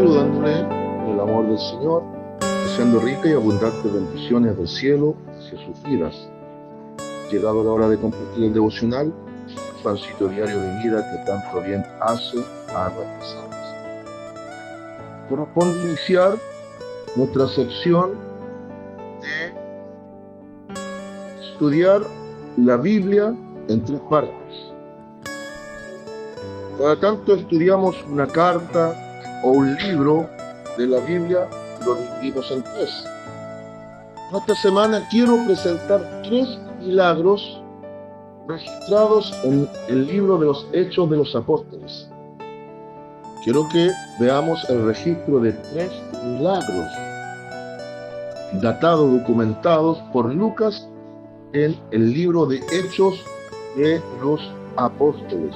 saludándole en el amor del Señor, deseando ricas y abundantes bendiciones del cielo hacia sus vidas. Llegado la hora de compartir el devocional, pancito diario de vida que tanto bien hace a nuestras almas. Corresponde iniciar nuestra sección de estudiar la Biblia en 3 partes. Cada tanto estudiamos una carta o un libro de la Biblia y lo dividimos en 3. Esta semana quiero presentar 3 milagros registrados en el libro de los Hechos de los Apóstoles. Quiero que veamos el registro de 3 milagros datados, documentados por Lucas en el libro de Hechos de los Apóstoles.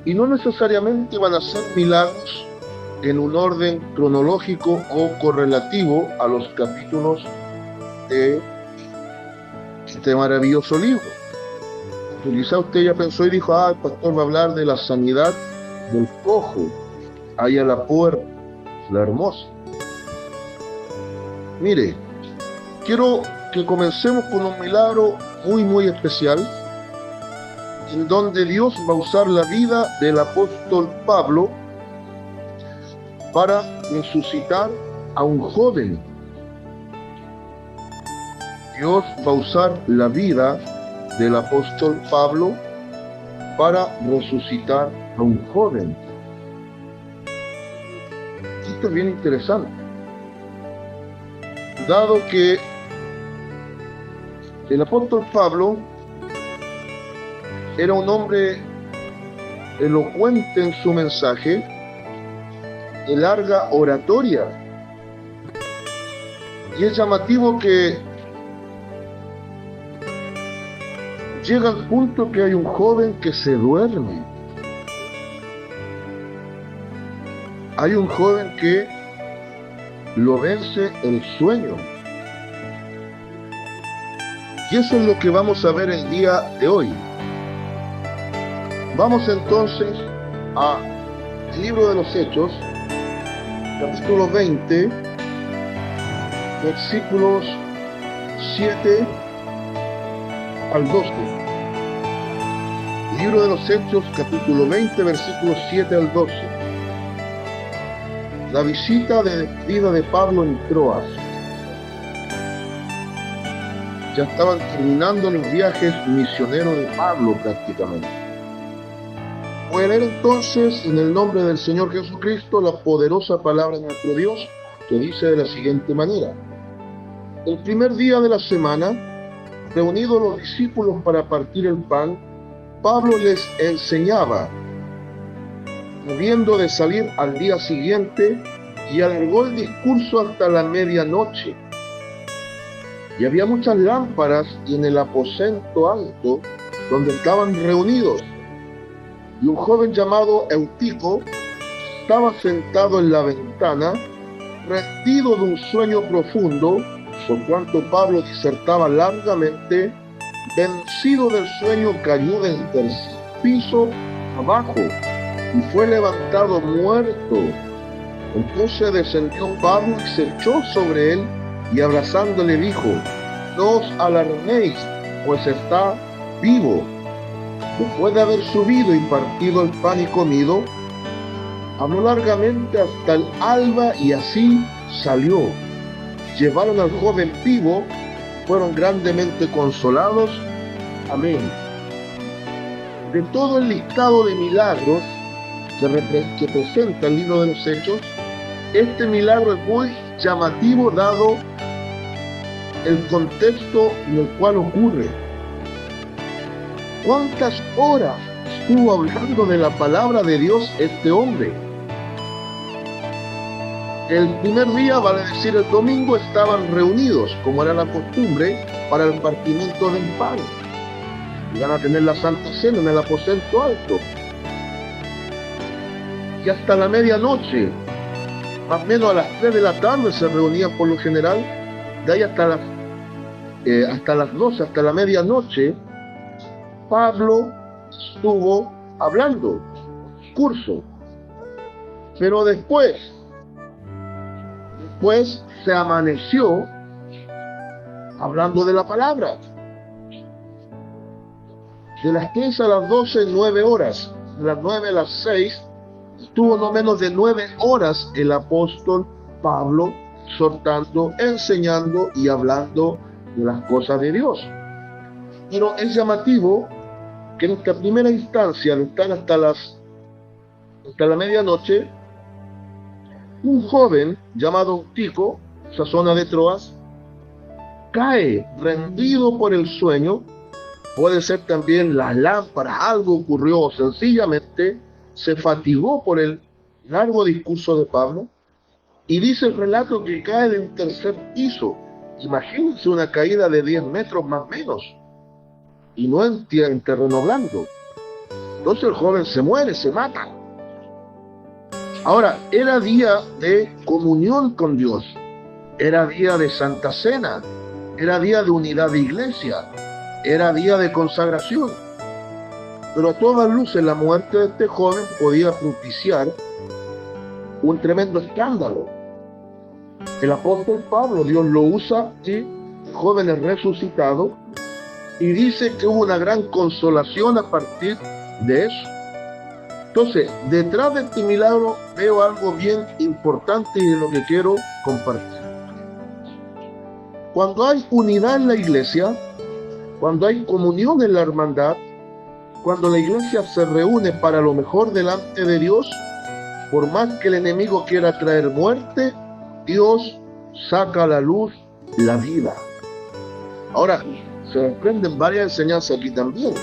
Y no necesariamente van a ser milagros en un orden cronológico o correlativo a los capítulos de este maravilloso libro. Quizá usted ya pensó y dijo, el pastor va a hablar de la sanidad del cojo, ahí a la puerta, la hermosa. Mire, quiero que comencemos con un milagro muy especial, en donde Dios va a usar la vida del apóstol Pablo para resucitar a un joven. Dios va a usar la vida del apóstol Pablo para resucitar a un joven. Esto es bien interesante, dado que el apóstol Pablo era un hombre elocuente en su mensaje, de larga oratoria, y es llamativo que llega al punto que hay un joven que se duerme. Hay un joven que lo vence el sueño. Y eso es lo que vamos a ver el día de hoy. Vamos entonces al libro de los Hechos, capítulo 20, versículos 7 al 12. Libro de los Hechos, capítulo 20, versículos 7 al 12. La visita de despedida de Pablo en Troas. Ya estaban terminando los viajes misioneros de Pablo prácticamente. Voy a leer entonces en el nombre del Señor Jesucristo la poderosa palabra de nuestro Dios, que dice de la siguiente manera. El primer día de la semana, reunidos los discípulos para partir el pan, Pablo les enseñaba, habiendo de salir al día siguiente, y alargó el discurso hasta la medianoche. Y había muchas lámparas en el aposento alto donde estaban reunidos. Y un joven llamado Eutico estaba sentado en la ventana, rendido de un sueño profundo, por cuanto Pablo disertaba largamente. Vencido del sueño, cayó del tercer piso abajo y fue levantado muerto. Entonces descendió Pablo y se echó sobre él y abrazándole dijo: no os alarméis, pues está vivo. Después de haber subido y partido el pan y comido, habló largamente hasta el alba y así salió. Llevaron al joven vivo, fueron grandemente consolados. Amén. De todo el listado de milagros que presenta el libro de los Hechos, este milagro es muy llamativo dado el contexto en el cual ocurre. ¿Cuántas horas estuvo hablando de la palabra de Dios este hombre? El primer día, vale decir el domingo, estaban reunidos, como era la costumbre, para el partimiento del pan. Iban a tener la Santa Cena en el aposento alto. Y hasta la medianoche, más o menos a las 3 de la tarde se reunían por lo general, de ahí hasta las 12, hasta la medianoche, Pablo estuvo hablando, discurso. Pero después se amaneció hablando de la palabra. De las 15 a las 12, 9 horas. De las 9 a las 6, estuvo no menos de 9 horas el apóstol Pablo soltando, enseñando y hablando de las cosas de Dios. Pero es llamativo que en esta primera instancia, de estar hasta la medianoche, un joven llamado Eutico, esa zona de Troas, cae rendido por el sueño. Puede ser también las lámparas, algo ocurrió, o sencillamente se fatigó por el largo discurso de Pablo, y dice el relato que cae de un tercer piso. Imagínense una caída de 10 metros más o menos, y no en terreno blando. Entonces el joven se muere, se mata. Ahora, era día de comunión con Dios, era día de Santa Cena, era día de unidad de iglesia, era día de consagración. Pero a todas luces la muerte de este joven podía propiciar un tremendo escándalo. El apóstol Pablo, Dios lo usa, y el joven es resucitado, y dice que hubo una gran consolación a partir de eso. Entonces, detrás de este milagro veo algo bien importante y de lo que quiero compartir. Cuando hay unidad en la iglesia, cuando hay comunión en la hermandad, cuando la iglesia se reúne para lo mejor delante de Dios, por más que el enemigo quiera traer muerte, Dios saca a la luz la vida. Ahora, se desprenden varias enseñanzas aquí también.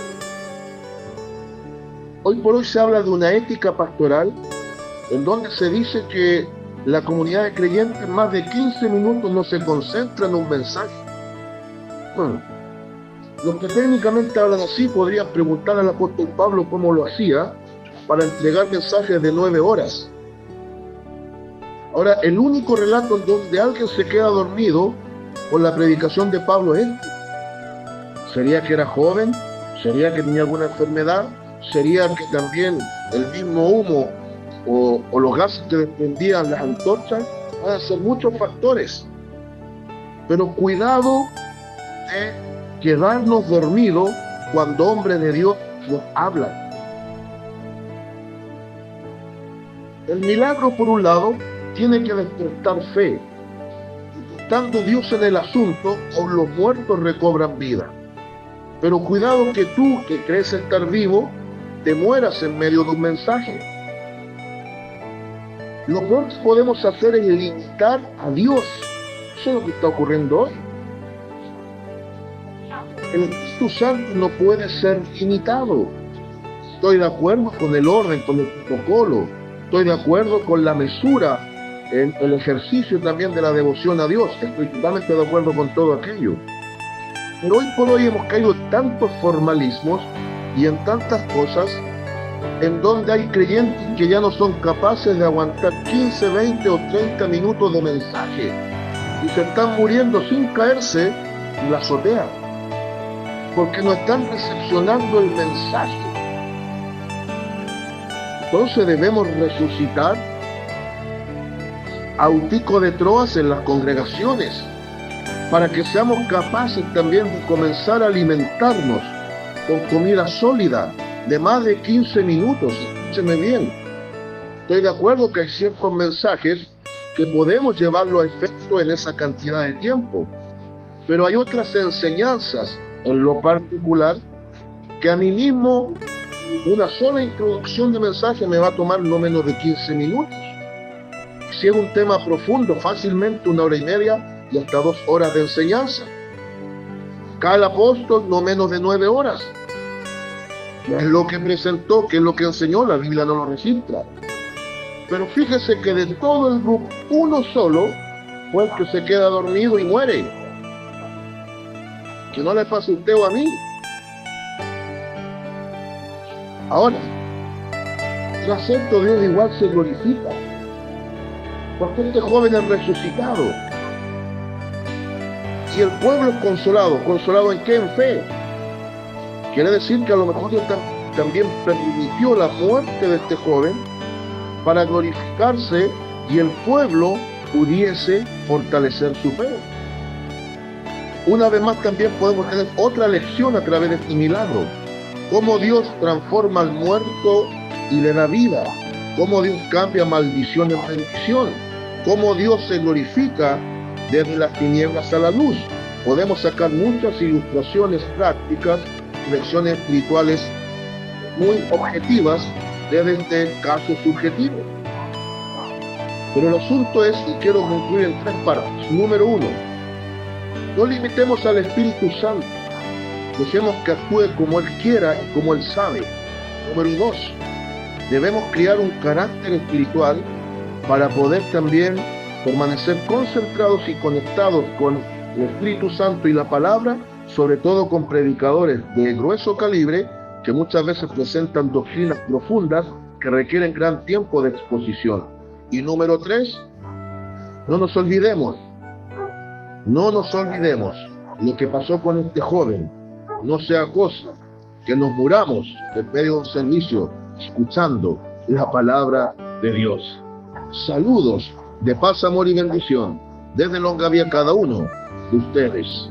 Hoy por hoy se habla de una ética pastoral en donde se dice que la comunidad de creyentes más de 15 minutos no se concentra en un mensaje. Bueno, los que técnicamente hablan así podrían preguntar al apóstol Pablo cómo lo hacía para entregar mensajes de 9 horas. Ahora, el único relato en donde alguien se queda dormido con la predicación de Pablo es este. ¿Sería que era joven? ¿Sería que tenía alguna enfermedad? ¿Sería que también el mismo humo o los gases que desprendían las antorchas? Van a ser muchos factores. Pero cuidado de quedarnos dormidos cuando hombres de Dios nos hablan. El milagro, por un lado, tiene que despertar fe. Estando Dios en el asunto, aun los muertos recobran vida. Pero cuidado que tú, que crees estar vivo, te mueras en medio de un mensaje. Lo peor que podemos hacer es limitar a Dios. Eso es lo que está ocurriendo hoy. El Espíritu Santo no puede ser limitado. Estoy de acuerdo con el orden, con el protocolo. Estoy de acuerdo con la mesura en el ejercicio también de la devoción a Dios. Estoy totalmente de acuerdo con todo aquello. Pero hoy por hoy hemos caído en tantos formalismos y en tantas cosas en donde hay creyentes que ya no son capaces de aguantar 15, 20 o 30 minutos de mensaje y se están muriendo sin caerse en la azotea porque no están recepcionando el mensaje. Entonces debemos resucitar a Eutico de Troas en las congregaciones para que seamos capaces también de comenzar a alimentarnos con comida sólida de más de 15 minutos. Escúcheme bien. Estoy de acuerdo que hay ciertos mensajes que podemos llevarlo a efecto en esa cantidad de tiempo, pero hay otras enseñanzas en lo particular que a mí mismo una sola introducción de mensaje me va a tomar no menos de 15 minutos. Si es un tema profundo, fácilmente 1 hora y media y hasta 2 horas de enseñanza. Cada apóstol no menos de 9 horas. ¿Qué es lo que presentó? ¿Qué es lo que enseñó? La Biblia no lo registra. Pero fíjese que de todo el grupo, uno solo fue el que se queda dormido y muere. Que no le pase a usted o a mí. Ahora, tras esto Dios igual se glorifica. Porque este joven es resucitado. Y el pueblo es consolado. ¿Consolado en qué? En fe. Quiere decir que a lo mejor Dios está también permitió la muerte de este joven para glorificarse y el pueblo pudiese fortalecer su fe. Una vez más también podemos tener otra lección a través de este milagro. Cómo Dios transforma al muerto y le da vida. Cómo Dios cambia maldición en bendición. Cómo Dios se glorifica desde las tinieblas a la luz. Podemos sacar muchas ilustraciones prácticas, lecciones espirituales muy objetivas desde este caso subjetivo. Pero el asunto es, y quiero concluir en 3 partes. Número 1, no limitemos al Espíritu Santo. Dejemos que actúe como Él quiera y como Él sabe. Número 2, debemos crear un carácter espiritual para poder también permanecer concentrados y conectados con el Espíritu Santo y la palabra, sobre todo con predicadores de grueso calibre que muchas veces presentan doctrinas profundas que requieren gran tiempo de exposición. Y número 3, no nos olvidemos lo que pasó con este joven. No sea cosa que nos muramos en medio de un servicio escuchando la palabra de Dios. Saludos de paz, amor y bendición desde Longaví a cada uno de ustedes.